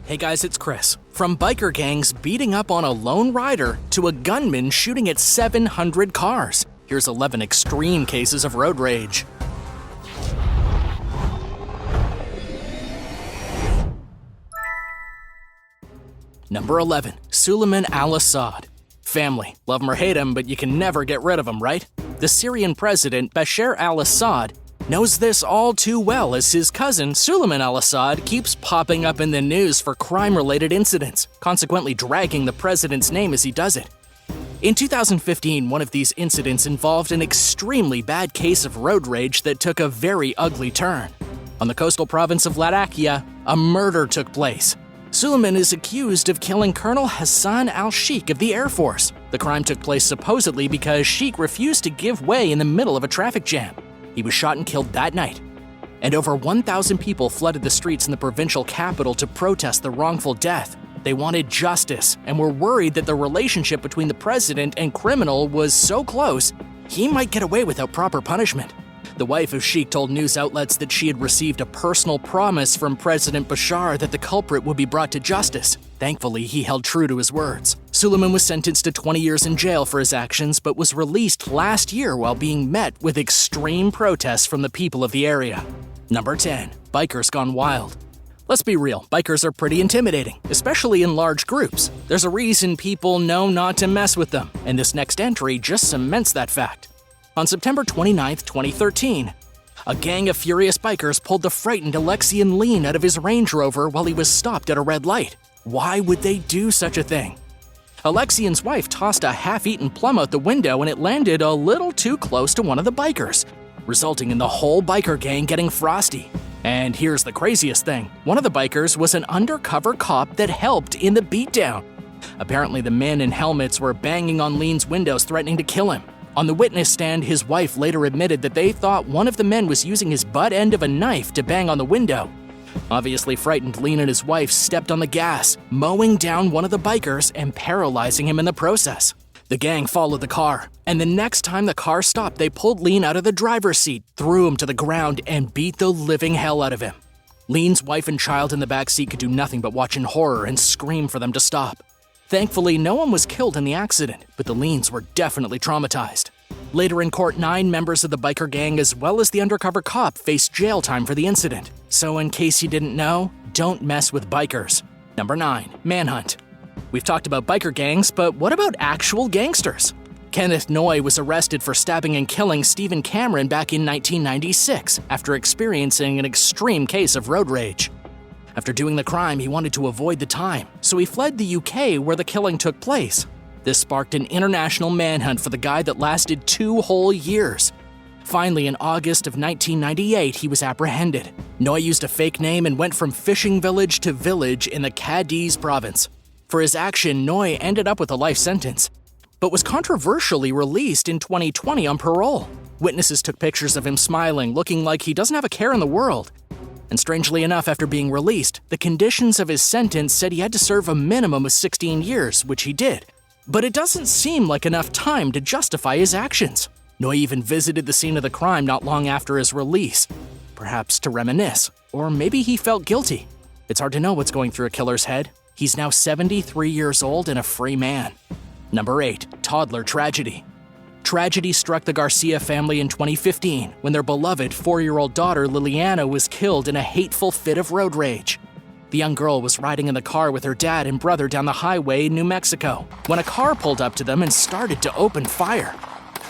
Hey guys, it's Chris. From biker gangs beating up on a lone rider to a gunman shooting at 700 cars, here's 11 extreme cases of road rage. Number 11. SULEIMAN al-ASSAD. Family, love him or hate him, but you can never get rid of him, right? The Syrian president, Bashar al-Assad, knows this all too well as his cousin, SULEIMAN al-ASSAD, keeps popping up in the news for crime-related incidents, consequently dragging the president's name as he does it. In 2015, one of these incidents involved an extremely bad case of road rage that took a very ugly turn. On the coastal province of Latakia, a murder took place. SULEIMAN is accused of killing Colonel Hassan al-Sheikh of the Air Force. The crime took place supposedly because Sheikh refused to give way in the middle of a traffic jam. He was shot and killed that night. And over 1,000 people flooded the streets in the provincial capital to protest the wrongful death. They wanted justice and were worried that the relationship between the president and criminal was so close, he might get away without proper punishment. The wife of Sheikh told news outlets that she had received a personal promise from President Bashar that the culprit would be brought to justice. Thankfully, he held true to his words. SULEIMAN was sentenced to 20 years in jail for his actions, but was released last year while being met with extreme protests from the people of the area. Number 10. Bikers gone wild. Let's be real, bikers are pretty intimidating, especially in large groups. There's a reason people know not to mess with them, and this next entry just cements that fact. On September 29, 2013, a gang of furious bikers pulled the frightened Alexian Lean out of his Range Rover while he was stopped at a red light. Why would they do such a thing? Alexian's wife tossed a half-eaten plum out the window and it landed a little too close to one of the bikers, resulting in the whole biker gang getting frosty. And here's the craziest thing. One of the bikers was an undercover cop that helped in the beatdown. Apparently, the men in helmets were banging on Lean's windows threatening to kill him. On the witness stand, his wife later admitted that they thought one of the men was using his butt end of a knife to bang on the window. Obviously frightened, Lean and his wife stepped on the gas, mowing down one of the bikers and paralyzing him in the process. The gang followed the car, and the next time the car stopped, they pulled Lean out of the driver's seat, threw him to the ground, and beat the living hell out of him. Lean's wife and child in the back seat could do nothing but watch in horror and scream for them to stop. Thankfully, no one was killed in the accident, but the Leans were definitely traumatized. Later in court, 9 members of the biker gang as well as the undercover cop faced jail time for the incident. So in case you didn't know, don't mess with bikers. Number 9. Manhunt. We've talked about biker gangs, but what about actual gangsters? Kenneth Noy was arrested for stabbing and killing Stephen Cameron back in 1996 after experiencing an extreme case of road rage. After doing the crime, he wanted to avoid the time, so he fled the UK where the killing took place. This sparked an international manhunt for the guy that lasted 2 whole years. Finally, in August of 1998, he was apprehended. Noy used a fake name and went from fishing village to village in the Cadiz province. For his action, Noy ended up with a life sentence, but was controversially released in 2020 on parole. Witnesses took pictures of him smiling, looking like he doesn't have a care in the world. And strangely enough, after being released, the conditions of his sentence said he had to serve a minimum of 16 years, which he did. But it doesn't seem like enough time to justify his actions. Noy even visited the scene of the crime not long after his release, perhaps to reminisce, or maybe he felt guilty. It's hard to know what's going through a killer's head. He's now 73 years old and a free man. Number 8. Toddler tragedy. Tragedy struck the Garcia family in 2015 when their beloved 4-year-old daughter Liliana was killed in a hateful fit of road rage. The young girl was riding in the car with her dad and brother down the highway in New Mexico when a car pulled up to them and started to open fire.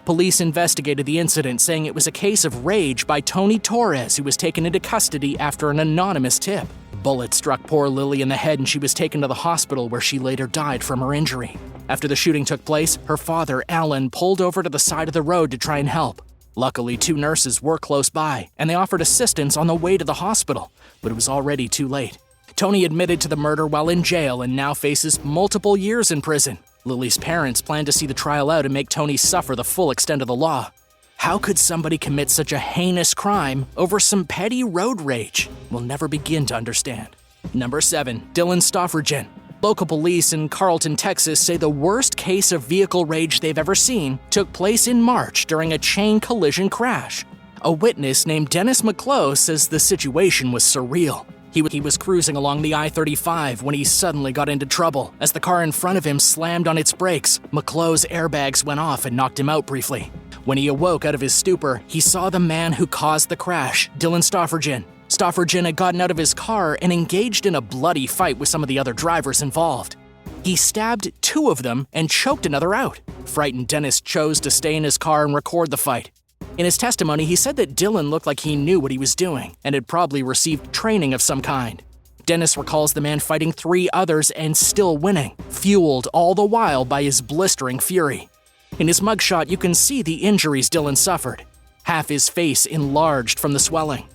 Police investigated the incident, saying it was a case of rage by Tony Torres, who was taken into custody after an anonymous tip. A bullet struck poor Lily in the head and she was taken to the hospital where she later died from her injury. After the shooting took place, her father, Alan, pulled over to the side of the road to try and help. Luckily, 2 nurses were close by, and they offered assistance on the way to the hospital, but it was already too late. Tony admitted to the murder while in jail and now faces multiple years in prison. Lily's parents plan to see the trial out and make Tony suffer the full extent of the law. How could somebody commit such a heinous crime over some petty road rage? We'll never begin to understand. Number 7. DILLON STOFFREGEN. Local police in Carlton, Texas say the worst case of vehicle rage they've ever seen took place in March during a chain collision crash. A witness named Dennis McClough says the situation was surreal. He was cruising along the I-35 when he suddenly got into trouble as the car in front of him slammed on its brakes. McClo's airbags went off and knocked him out briefly. When he awoke out of his stupor, he saw the man who caused the crash, Dillon STOFFREGEN. STOFFREGEN had gotten out of his car and engaged in a bloody fight with some of the other drivers involved. He stabbed 2 of them and choked another out. Frightened, Dennis chose to stay in his car and record the fight. In his testimony, he said that Dillon looked like he knew what he was doing and had probably received training of some kind. Dennis recalls the man fighting 3 others and still winning, fueled all the while by his blistering fury. In his mugshot, you can see the injuries Dillon suffered. Half his face enlarged from the swelling.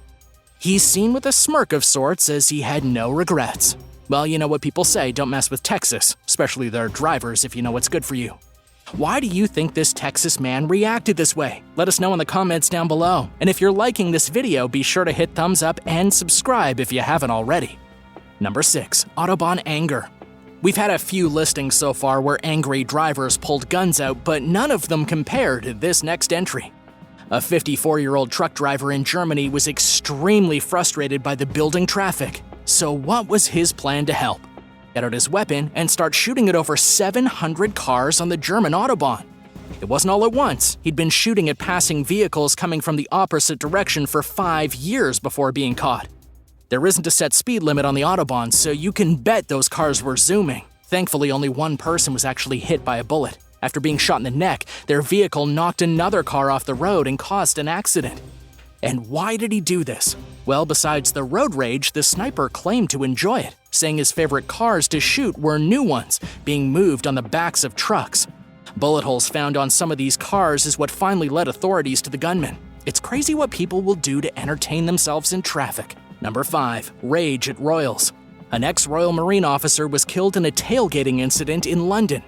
He's seen with a smirk of sorts as he had no regrets. Well, you know what people say, don't mess with Texas, especially their drivers if you know what's good for you. Why do you think this Texas man reacted this way? Let us know in the comments down below. And if you're liking this video, be sure to hit thumbs up and subscribe if you haven't already. Number 6. Autobahn anger. We've had a few listings so far where angry drivers pulled guns out, but none of them compare to this next entry. A 54-year-old truck driver in Germany was extremely frustrated by the building traffic. So what was his plan to help? Get out his weapon and start shooting at over 700 cars on the German Autobahn. It wasn't all at once. He'd been shooting at passing vehicles coming from the opposite direction for 5 years before being caught. There isn't a set speed limit on the Autobahn, so you can bet those cars were zooming. Thankfully, only one person was actually hit by a bullet. After being shot in the neck, their vehicle knocked another car off the road and caused an accident. And why did he do this? Well, besides the road rage, the sniper claimed to enjoy it, saying his favorite cars to shoot were new ones, being moved on the backs of trucks. Bullet holes found on some of these cars is what finally led authorities to the gunman. It's crazy what people will do to entertain themselves in traffic. Number 5. Rage at Royals. An ex-Royal Marine officer was killed in a tailgating incident in London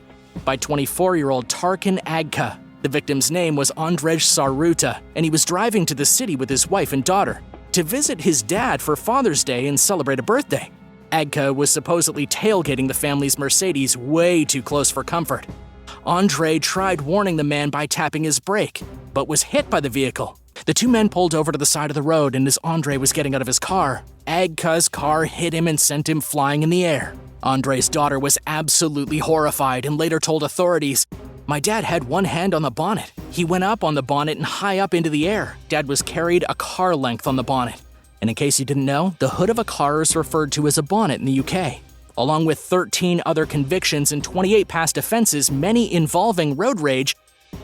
by 24-year-old Tarkan Agca. The victim's name was Andrzej Saruta, and he was driving to the city with his wife and daughter to visit his dad for Father's Day and celebrate a birthday. Agca was supposedly tailgating the family's Mercedes way too close for comfort. Andre tried warning the man by tapping his brake, but was hit by the vehicle. The 2 men pulled over to the side of the road, and as Andre was getting out of his car, Agca's car hit him and sent him flying in the air. Andre's daughter was absolutely horrified and later told authorities, "My dad had one hand on the bonnet. He went up on the bonnet and high up into the air. Dad was carried a car length on the bonnet." And in case you didn't know, the hood of a car is referred to as a bonnet in the UK. Along with 13 other convictions and 28 past offenses, many involving road rage,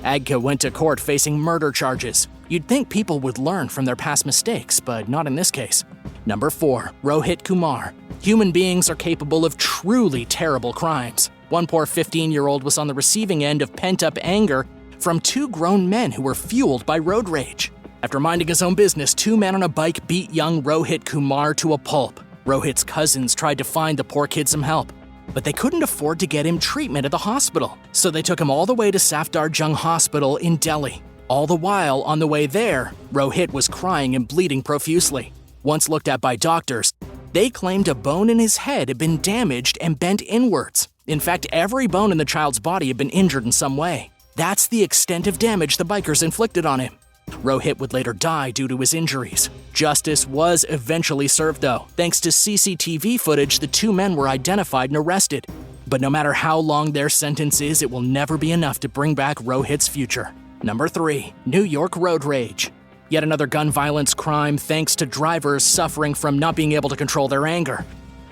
Agca went to court facing murder charges. You'd think people would learn from their past mistakes, but not in this case. Number 4. Rohit Kumar. Human beings are capable of truly terrible crimes. One poor 15-year-old was on the receiving end of pent-up anger from 2 grown men who were fueled by road rage. After minding his own business, 2 men on a bike beat young Rohit Kumar to a pulp. Rohit's cousins tried to find the poor kid some help, but they couldn't afford to get him treatment at the hospital, so they took him all the way to Safdarjung Hospital in Delhi. All the while, on the way there, Rohit was crying and bleeding profusely. Once looked at by doctors, they claimed a bone in his head had been damaged and bent inwards. In fact, every bone in the child's body had been injured in some way. That's the extent of damage the bikers inflicted on him. Rohit would later die due to his injuries. Justice was eventually served though. Thanks to CCTV footage, the 2 men were identified and arrested. But no matter how long their sentence is, it will never be enough to bring back Rohit's future. Number 3. New York road rage. Yet another gun violence crime thanks to drivers suffering from not being able to control their anger.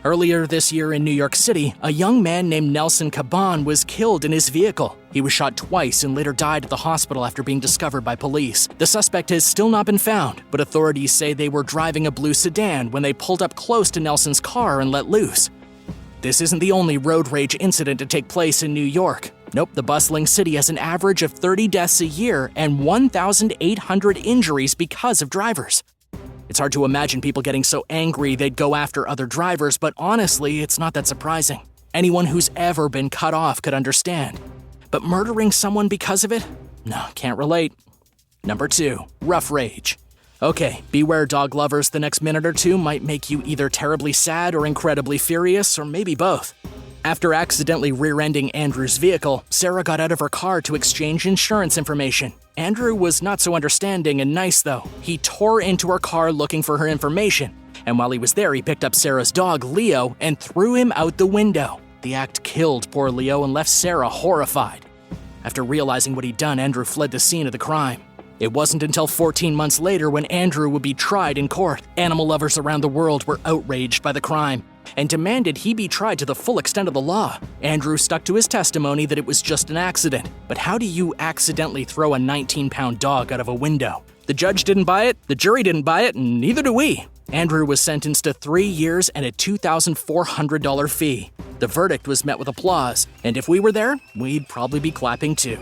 Earlier this year in New York City, a young man named Nelson Caban was killed in his vehicle. He was shot twice and later died at the hospital after being discovered by police. The suspect has still not been found, but authorities say they were driving a blue sedan when they pulled up close to Nelson's car and let loose. This isn't the only road rage incident to take place in New York. Nope, the bustling city has an average of 30 deaths a year and 1,800 injuries because of drivers. It's hard to imagine people getting so angry they'd go after other drivers, but honestly, it's not that surprising. Anyone who's ever been cut off could understand. But murdering someone because of it? No, can't relate. Number 2. Rough rage. Okay, beware dog lovers, the next minute or 2 might make you either terribly sad or incredibly furious, or maybe both. After accidentally rear-ending Andrew's vehicle, Sarah got out of her car to exchange insurance information. Andrew was not so understanding and nice though. He tore into her car looking for her information, And while he was there, he picked up Sarah's dog, Leo, and threw him out the window. The act killed poor Leo and left Sarah horrified. After realizing what he'd done, Andrew fled the scene of the crime. It wasn't until 14 months later when Andrew would be tried in court. Animal lovers around the world were outraged by the crime and demanded he be tried to the full extent of the law. Andrew stuck to his testimony that it was just an accident. But how do you accidentally throw a 19-pound dog out of a window? The judge didn't buy it, the jury didn't buy it, and neither do we. Andrew was sentenced to 3 years and a $2,400 fee. The verdict was met with applause, and if we were there, we'd probably be clapping too.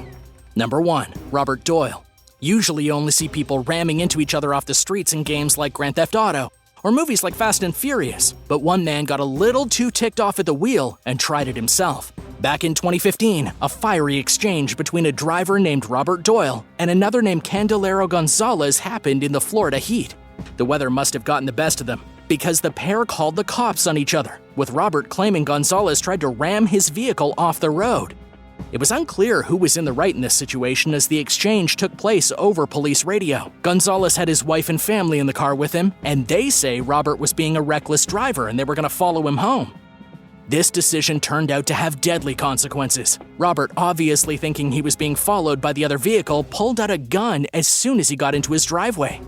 Number 1. Robert Doyle. Usually you only see people ramming into each other off the streets in games like Grand Theft Auto or movies like Fast and Furious, but one man got a little too ticked off at the wheel and tried it himself. Back in 2015, a fiery exchange between a driver named Robert Doyle and another named Candelario Gonzalez happened in the Florida heat. The weather must have gotten the best of them, because the pair called the cops on each other, with Robert claiming Gonzalez tried to ram his vehicle off the road. It was unclear who was in the right in this situation as the exchange took place over police radio. Gonzalez had his wife and family in the car with him, and they say Robert was being a reckless driver and they were going to follow him home. This decision turned out to have deadly consequences. Robert, obviously thinking he was being followed by the other vehicle, pulled out a gun as soon as he got into his driveway.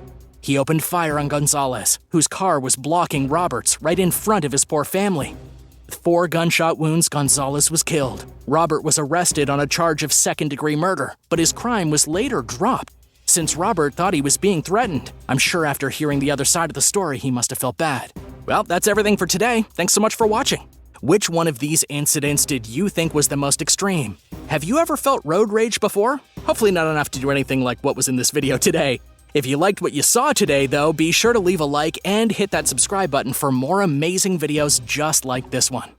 He opened fire on Gonzalez, whose car was blocking Robert's right in front of his poor family. With 4 gunshot wounds, Gonzalez was killed. Robert was arrested on a charge of second-degree murder, but his crime was later dropped, since Robert thought he was being threatened. I'm sure after hearing the other side of the story, he must have felt bad. Well, that's everything for today. Thanks so much for watching. Which one of these incidents did you think was the most extreme? Have you ever felt road rage before? Hopefully not enough to do anything like what was in this video today. If you liked what you saw today, though, be sure to leave a like and hit that subscribe button for more amazing videos just like this one.